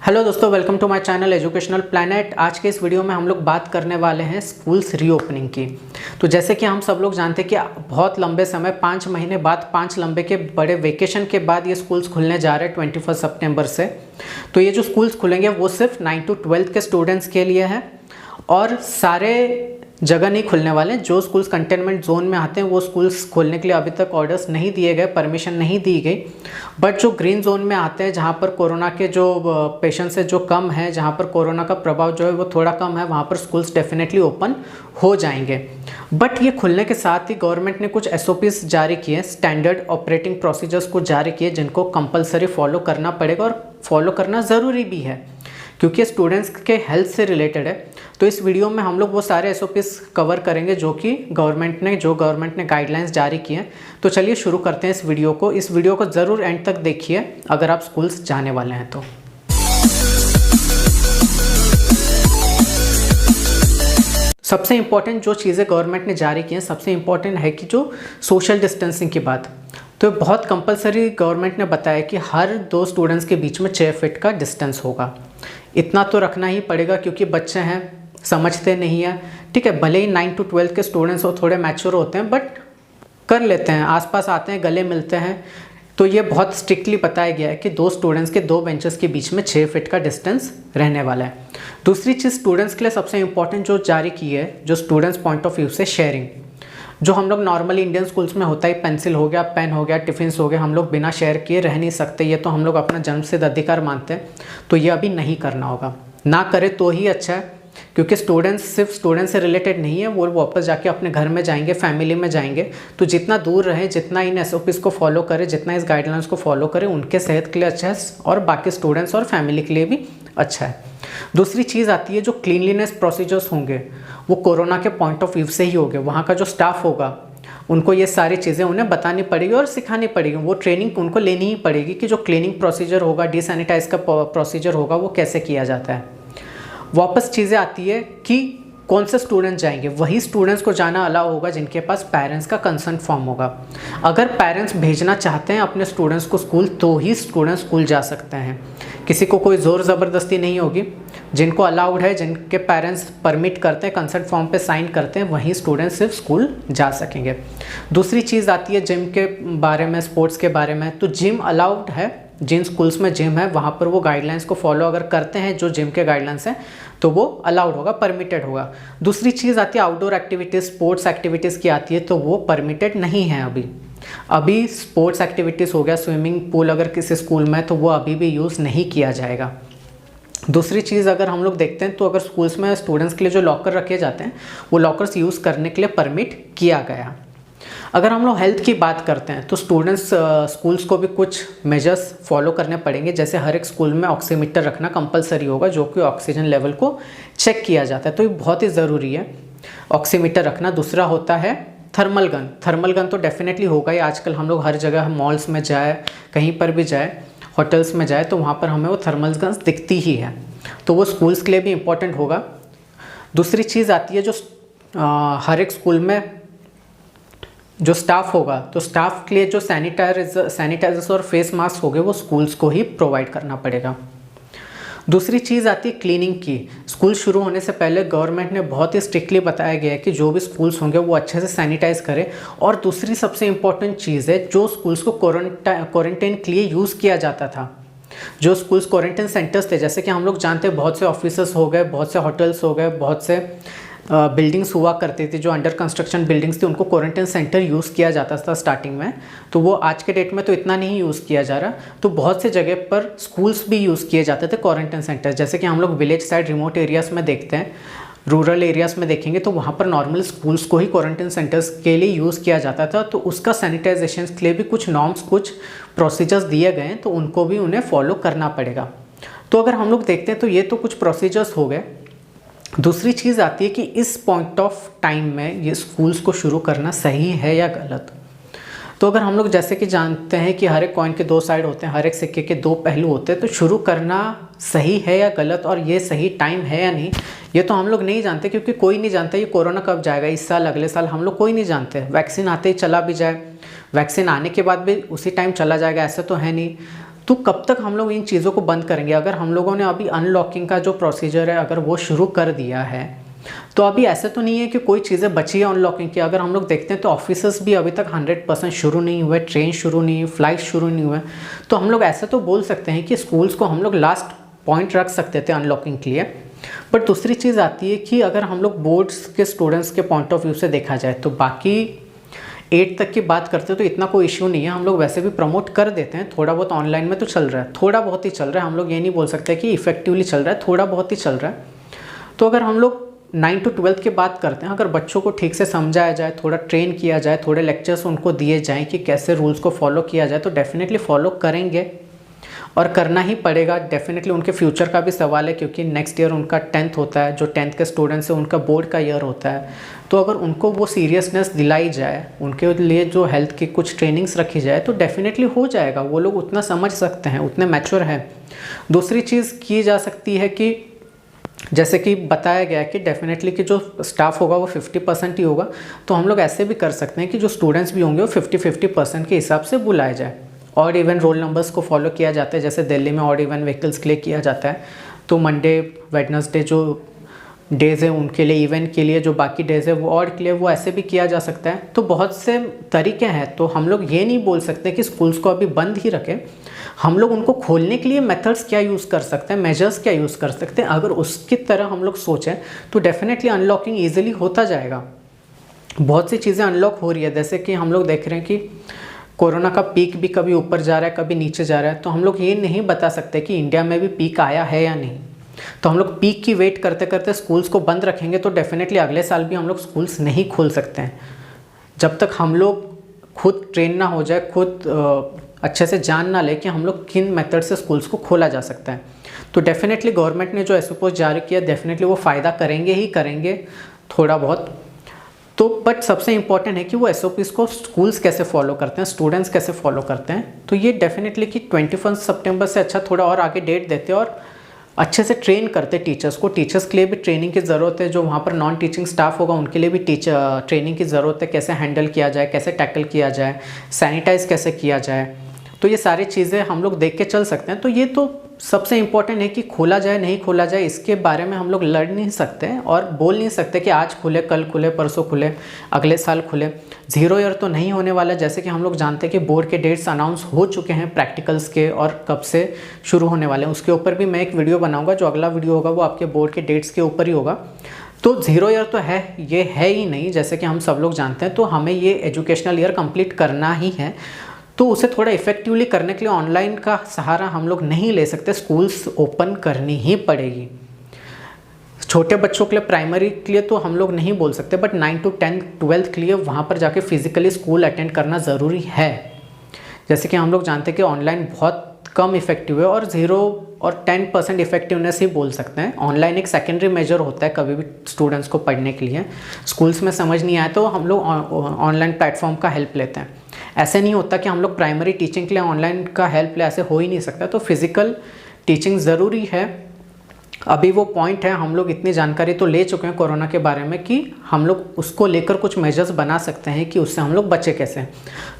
Hello दोस्तों, welcome to my channel educational planet. आज के इस वीडियो में हम लोग बात करने वाले हैं स्कूल्स रीओपनिंग की। तो जैसे कि हम सब लोग जानते हैं कि बहुत लंबे समय 5 महीने बाद 5 लंबे के बड़े वेकेशन के बाद ये स्कूल्स खुलने जा रहे हैं 21 सितंबर से। तो ये जो स्कूल्स खुलेंगे वो सिर्फ 9 to 12 के स्टूडेंट्स के लिए है और सारे जगह नहीं खुलने वाले। जो स्कूल्स कंटेनमेंट जोन में आते हैं वो स्कूल्स खोलने के लिए अभी तक ऑर्डर्स नहीं दिए गए, परमिशन नहीं दी गई। बट जो ग्रीन जोन में आते हैं, जहाँ पर कोरोना के जो पेशेंट्स है जो कम है, जहाँ पर कोरोना का प्रभाव जो है वो थोड़ा कम है, वहाँ पर स्कूल्स डेफिनेटली ओपन हो जाएंगे। बट ये खुलने के साथ ही गवर्नमेंट ने कुछ SOPs जारी किए, स्टैंडर्ड ऑपरेटिंग प्रोसीजर्स को जारी किए, जिनको कंपलसरी फॉलो करना पड़ेगा और फॉलो करना ज़रूरी भी है क्योंकि स्टूडेंट्स के हेल्थ से रिलेटेड है। तो इस वीडियो में हम लोग वो सारे SOPs कवर करेंगे जो गवर्नमेंट ने गाइडलाइंस जारी किए हैं। तो चलिए शुरू करते हैं इस वीडियो को। इस वीडियो को ज़रूर एंड तक देखिए अगर आप स्कूल्स जाने वाले हैं तो। सबसे इम्पॉर्टेंट जो चीज़ें गवर्नमेंट ने जारी की हैं, सबसे इम्पॉर्टेंट है कि जो सोशल डिस्टेंसिंग की बात, तो बहुत कंपलसरी गवर्नमेंट ने बताया कि हर 2 स्टूडेंट्स के बीच में 6 फीट का डिस्टेंस होगा। इतना तो रखना ही पड़ेगा क्योंकि बच्चे हैं, समझते नहीं है। ठीक है, भले ही 9 to 12 के स्टूडेंट्स हो, थोड़े मैच्योर होते हैं, बट कर लेते हैं, आसपास आते हैं, गले मिलते हैं। तो ये बहुत स्ट्रिक्टली बताया गया है कि 2 स्टूडेंट्स के 2 बेंचेस के बीच में 6 फीट का डिस्टेंस रहने वाला है। दूसरी चीज़ स्टूडेंट्स के लिए सबसे इंपॉर्टेंट जो जारी की है, जो स्टूडेंट्स पॉइंट ऑफ व्यू से शेयरिंग, जो हम लोग नॉर्मली इंडियन स्कूल्स में होता है, पेंसिल हो गया, पेन हो गया, टिफ़िन्स हो गए, हम लोग बिना शेयर किए रह नहीं सकते। ये तो हम लोग अपना जन्मसिद्ध अधिकार मानते हैं। तो ये अभी नहीं करना होगा, ना करे तो ही अच्छा है क्योंकि स्टूडेंट्स सिर्फ स्टूडेंट से रिलेटेड नहीं है, वो वापस जाके अपने घर में जाएंगे, फैमिली में जाएंगे। तो जितना दूर रहे, जितना इन SOPs को फॉलो करें, जितना इस गाइडलाइंस को फॉलो करें, उनके सेहत के लिए अच्छा है और बाकी स्टूडेंट्स और फैमिली के लिए भी अच्छा है। दूसरी चीज़ आती है जो क्लीनलीनेस प्रोसीजर्स होंगे वो कोरोना के पॉइंट ऑफ व्यू से ही होंगे। वहाँ का जो स्टाफ होगा उनको ये सारी चीज़ें उन्हें बतानी पड़ेगी और सिखानी पड़ेगी। वो ट्रेनिंग उनको लेनी ही पड़ेगी कि जो क्लीनिंग प्रोसीजर होगा, डिसैनिटाइज का प्रोसीजर होगा, वो कैसे किया जाता है। वापस चीज़ें आती है कि कौन से स्टूडेंट जाएंगे। वही स्टूडेंट्स को जाना अलाउ होगा जिनके पास पेरेंट्स का कंसेंट फॉर्म होगा। अगर पेरेंट्स भेजना चाहते हैं अपने स्टूडेंट्स को स्कूल, तो ही स्टूडेंट्स स्कूल जा सकते हैं। किसी को कोई ज़ोर ज़बरदस्ती नहीं होगी। जिनको अलाउड है, जिनके पेरेंट्स परमिट करते हैं, कंसेंट फॉर्म पे साइन करते हैं, वही स्टूडेंट्स सिर्फ स्कूल जा सकेंगे। दूसरी चीज़ आती है जिम के बारे में, स्पोर्ट्स के बारे में। तो जिम अलाउड है, जिन स्कूल्स में जिम है वहाँ पर वो गाइडलाइंस को फॉलो अगर करते हैं, जो जिम के गाइडलाइंस हैं, तो वो अलाउड होगा, परमिटेड होगा। दूसरी चीज़ आती है आउटडोर एक्टिविटीज़, स्पोर्ट्स एक्टिविटीज़ की आती है, तो वो परमिटेड नहीं है अभी स्पोर्ट्स एक्टिविटीज़ हो गया, स्विमिंग पूल अगर किसी स्कूल में है तो वो अभी भी यूज़ नहीं किया जाएगा। दूसरी चीज़ अगर हम लोग देखते हैं तो अगर स्कूल्स में स्टूडेंट्स के लिए जो लॉकर रखे जाते हैं वो लॉकर्स यूज़ करने के लिए परमिट किया गया। अगर हम लोग हेल्थ की बात करते हैं तो स्टूडेंट्स स्कूल्स को भी कुछ मेजर्स फॉलो करने पड़ेंगे। जैसे हर एक स्कूल में ऑक्सीमीटर रखना कंपलसरी होगा, जो कि ऑक्सीजन लेवल को चेक किया जाता है। तो ये बहुत ही ज़रूरी है ऑक्सीमीटर रखना। दूसरा होता है थर्मल गन तो डेफिनेटली होगा ही। आजकल हम लोग हर जगह, मॉल्स में जाए, कहीं पर भी जाए, होटल्स में जाए, तो वहाँ पर हमें वो थर्मल गन्स दिखती ही है। तो वो स्कूल्स के लिए भी इम्पोर्टेंट होगा। दूसरी चीज़ आती है जो हर एक स्कूल में जो स्टाफ होगा, तो स्टाफ के लिए जो सैनिटाइजर्स और फेस मास्क हो गए वो स्कूल्स को ही प्रोवाइड करना पड़ेगा। दूसरी चीज़ आती है क्लीनिंग की। स्कूल शुरू होने से पहले गवर्नमेंट ने बहुत ही स्ट्रिक्टली बताया गया है कि जो भी स्कूल्स होंगे वो अच्छे से सैनिटाइज करें। और दूसरी सबसे इम्पॉर्टेंट चीज़ है, जो स्कूल्स को क्वारंटाइन के लिए यूज़ किया जाता था, जो स्कूल्स क्वारंटाइन सेंटर्स थे, जैसे कि हम लोग जानते हैं बहुत से ऑफिसेस हो गए, बहुत से होटल्स हो गए, बहुत से बिल्डिंग्स हुआ करती थी जो अंडर कंस्ट्रक्शन बिल्डिंग्स थी, उनको क्वारंटाइन सेंटर यूज़ किया जाता था स्टार्टिंग में। तो वो आज के डेट में तो इतना नहीं यूज़ किया जा रहा। तो बहुत से जगह पर स्कूल्स भी यूज़ किए जाते थे क्वारंटाइन सेंटर। जैसे कि हम लोग विलेज साइड, रिमोट एरियाज़ में देखते हैं, रूरल एरियाज़ में देखेंगे तो वहाँ पर नॉर्मल स्कूल्स को ही क्वारंटाइन सेंटर्स के लिए यूज़ किया जाता था। तो उसका सैनिटाइजेशन के लिए भी कुछ नॉर्म्स, कुछ प्रोसीजर्स दिए गए हैं, तो उनको भी उन्हें फॉलो करना पड़ेगा। तो अगर हम लोग देखते हैं तो ये तो कुछ प्रोसीजर्स हो गए। दूसरी चीज़ आती है कि इस पॉइंट ऑफ टाइम में ये स्कूल्स को शुरू करना सही है या गलत। तो अगर हम लोग जैसे कि जानते हैं कि हर एक कॉइन के 2 साइड होते हैं, हर एक सिक्के के 2 पहलू होते हैं, तो शुरू करना सही है या गलत और ये सही टाइम है या नहीं, ये तो हम लोग नहीं जानते क्योंकि कोई नहीं जानता ये कोरोना कब जाएगा, इस साल, अगले साल, हम लोग कोई नहीं जानते। वैक्सीन आते ही चला भी जाए, वैक्सीन आने के बाद भी उसी टाइम चला जाएगा, ऐसा तो है नहीं। तो कब तक हम लोग इन चीज़ों को बंद करेंगे? अगर हम लोगों ने अभी अनलॉकिंग का जो प्रोसीजर है अगर वो शुरू कर दिया है, तो अभी ऐसे तो नहीं है कि कोई चीज़ें बची है अनलॉकिंग की। अगर हम लोग देखते हैं तो ऑफिसेस भी अभी तक 100% शुरू नहीं हुए, ट्रेन शुरू नहीं हुई, फ्लाइट शुरू नहीं हुए। तो हम लोग ऐसे तो बोल सकते हैं कि स्कूल्स को हम लोग लास्ट पॉइंट रख सकते थे अनलॉकिंग के लिए। बट दूसरी चीज़ आती है कि अगर हम लोग बोर्ड्स के स्टूडेंट्स के पॉइंट ऑफ व्यू से देखा जाए तो बाकी 8 तक की बात करते हैं तो इतना कोई इश्यू नहीं है। हम लोग वैसे भी प्रमोट कर देते हैं, थोड़ा बहुत ऑनलाइन में तो चल रहा है, थोड़ा बहुत ही चल रहा है। हम लोग ये नहीं बोल सकते कि इफेक्टिवली चल रहा है, थोड़ा बहुत ही चल रहा है। तो अगर हम लोग 9 to 12 की बात करते हैं, अगर बच्चों को ठीक से समझाया जाए, थोड़ा ट्रेन किया जाए, थोड़े लेक्चर्स उनको दिए जाएँ कि कैसे रूल्स को फॉलो किया जाए, तो डेफिनेटली फॉलो करेंगे और करना ही पड़ेगा। डेफिनेटली उनके फ्यूचर का भी सवाल है, क्योंकि नेक्स्ट ईयर उनका 10th होता है, जो 10th के स्टूडेंट्स हैं उनका बोर्ड का ईयर होता है। तो अगर उनको वो सीरियसनेस दिलाई जाए, उनके लिए जो हेल्थ की कुछ ट्रेनिंग्स रखी जाए, तो डेफिनेटली हो जाएगा। वो लोग उतना समझ सकते हैं, उतने मैच्योर हैं। दूसरी चीज़ की जा सकती है कि जैसे कि बताया गया है कि डेफिनेटली कि जो स्टाफ होगा वो 50% ही होगा। तो हम लोग ऐसे भी कर सकते हैं कि जो स्टूडेंट्स भी होंगे वो 50-50% के हिसाब से बुलाए जाए। ऑड इवन रोल नंबर्स को फॉलो किया जाता है, जैसे दिल्ली में ऑड इवन व्हीकल्स के लिए किया जाता है। तो मंडे वेडनेसडे जो डेज़ हैं उनके लिए, इवेंट के लिए जो बाकी डेज़ है वो ऑड के लिए, वो ऐसे भी किया जा सकता है। तो बहुत से तरीके हैं। तो हम लोग ये नहीं बोल सकते कि स्कूल्स को अभी बंद ही रखें। हम लोग उनको खोलने के लिए मेथड्स क्या यूज़ कर सकते हैं, मेजर्स क्या यूज़ कर सकते हैं, अगर उसकी तरह हम लोग सोचें तो डेफिनेटली अनलॉकिंग ईजिली होता जाएगा। बहुत सी चीज़ें अनलॉक हो रही है, जैसे कि हम लोग देख रहे हैं कि कोरोना का पीक भी कभी ऊपर जा रहा है, कभी नीचे जा रहा है। तो हम लोग ये नहीं बता सकते कि इंडिया में भी पीक आया है या नहीं। तो हम लोग पीक की वेट करते करते स्कूल्स को बंद रखेंगे तो डेफिनेटली अगले साल भी हम लोग स्कूल्स नहीं खोल सकते हैं। जब तक हम लोग खुद ट्रेन ना हो जाए, खुद अच्छे से जान ना ले कि हम लोग किन मेथड से स्कूल्स को खोला जा सकता है। तो डेफिनेटली गवर्नमेंट ने जो SOP जारी किया, डेफिनेटली वो फ़ायदा करेंगे ही करेंगे थोड़ा बहुत। तो बट सबसे इम्पॉर्टेंट है कि वो SOPs को स्कूल्स कैसे फॉलो करते हैं, स्टूडेंट्स कैसे फॉलो करते हैं। तो ये डेफिनेटली कि 21 सितंबर से अच्छा थोड़ा और आगे डेट देते और अच्छे से ट्रेन करते टीचर्स को। टीचर्स के लिए भी ट्रेनिंग की ज़रूरत है, जो वहाँ पर नॉन टीचिंग स्टाफ होगा उनके लिए भी ट्रेनिंग की ज़रूरत है, कैसे हैंडल किया जाए, कैसे टैकल किया जाए, सैनिटाइज़ कैसे किया जाए। तो ये सारी चीज़ें हम लोग देख के चल सकते हैं। तो ये तो सबसे इम्पॉर्टेंट है कि खोला जाए नहीं खोला जाए, इसके बारे में हम लोग लड़ नहीं सकते और बोल नहीं सकते कि आज खुले, कल खुले, परसों खुले, अगले साल खुले। 0 ईयर तो नहीं होने वाला। जैसे कि हम लोग जानते हैं कि बोर्ड के डेट्स अनाउंस हो चुके हैं प्रैक्टिकल्स के और कब से शुरू होने वाले हैं। उसके ऊपर भी मैं एक वीडियो बनाऊँगा, जो अगला वीडियो होगा वो आपके बोर्ड के डेट्स के ऊपर ही होगा। तो 0 ईयर तो है, ये है ही नहीं, जैसे कि हम सब लोग जानते हैं। तो हमें ये एजुकेशनल ईयर कंप्लीट करना ही है। तो उसे थोड़ा इफेक्टिवली करने के लिए ऑनलाइन का सहारा हम लोग नहीं ले सकते, स्कूल्स ओपन करनी ही पड़ेगी। छोटे बच्चों के लिए, प्राइमरी के लिए तो हम लोग नहीं बोल सकते, बट 9 to 10 12th के लिए वहाँ पर जाके फिजिकली स्कूल अटेंड करना ज़रूरी है। जैसे कि हम लोग जानते हैं कि ऑनलाइन बहुत कम इफेक्टिव है और 0 और 10% इफेक्टिवनेस ही बोल सकते हैं। ऑनलाइन एक सेकेंडरी मेजर होता है कभी भी स्टूडेंट्स को पढ़ने के लिए। स्कूल्स में समझ नहीं आए तो हम लोग ऑनलाइन प्लेटफॉर्म का हेल्प लेते हैं। ऐसे नहीं होता कि हम लोग प्राइमरी टीचिंग के लिए ऑनलाइन का हेल्प ले, ऐसे हो ही नहीं सकता। तो फिज़िकल टीचिंग ज़रूरी है। अभी वो पॉइंट है, हम लोग इतनी जानकारी तो ले चुके हैं कोरोना के बारे में कि हम लोग उसको लेकर कुछ मेजर्स बना सकते हैं कि उससे हम लोग बचे कैसे।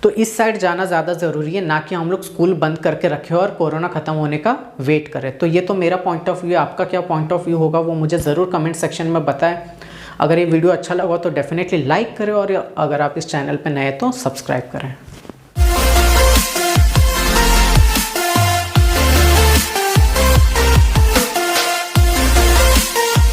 तो इस साइड जाना ज़्यादा ज़रूरी है, ना कि हम लोग स्कूल बंद करके रखें और कोरोना ख़त्म होने का वेट करें। तो ये तो मेरा पॉइंट ऑफ व्यू है। आपका क्या पॉइंट ऑफ व्यू होगा वो मुझे ज़रूर कमेंट सेक्शन में बताएं। अगर ये वीडियो अच्छा लगा तो डेफिनेटली लाइक करें और अगर आप इस चैनल पर नए तो सब्सक्राइब करें।